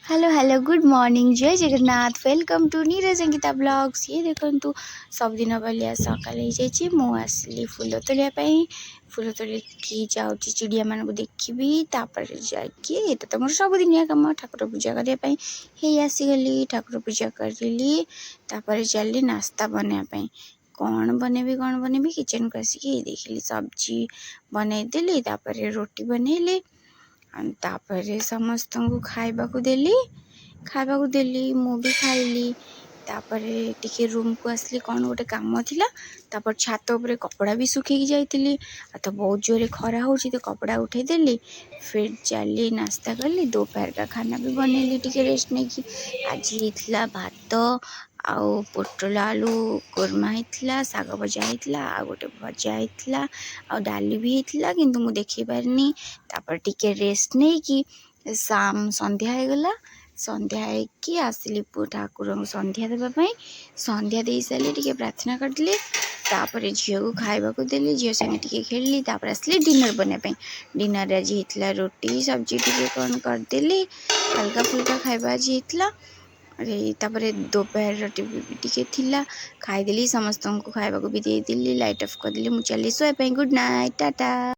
Hello hello good morning जय Jagannath welcome to Neeraj Ankita blogs. ये देखो सबदिन भलिया सकाल हो आसली फूल तोलिया फूल तोलिकी जाऊँगी चिड़िया मान देखी तापर जाकि तो मोर सबुदिनिया कम ठाकुर पूजा करने ही आसीगली ठाकुर पूजा करी तापर चली नास्ता बनवाई कौन बनेबी किचन को आसिक देखिली सब्जी बनईदेली तापर रोटी बनैली तापर समस्त को खाइबाकू देली मु भी खाइली तापर टिके रूम को आसली कौन गोटे काम थिला तापर छात उपरे कपड़ा भी सुखी जाइली तो बहुत जोरे खरा हो तो कपड़ा उठे देली फिर चली नास्ता कली दोपहर का खाना भी बनैली टिके रेस्ट नहीं की आज होता भात आउ पोटल आलू कोरमा होता शाग भजा होता आ गोटे भजा होता आ डाली भी होता किंतु मु देखी पारनी तापर टिके रेस्ट नहीं की शाम संध्या होगला संध्या होगी आसली ठाकुर संध्या देवाई संध्या दे सारे टे प्रार्थना करदेली तापर झील को खाइबा देली झील संगे टे खेली तापर आसली डिनर बनवाई डिनर आज होता रोटी सब्जी टे कौन करदेली हल्का फुल्का खाइबा आज होता तापर दोपहर टे थिला खाईदेली समस्त को खाइबा भी देदेली लाइट ऑफ करदेली मु चली सोया गुड नाइट टाटा।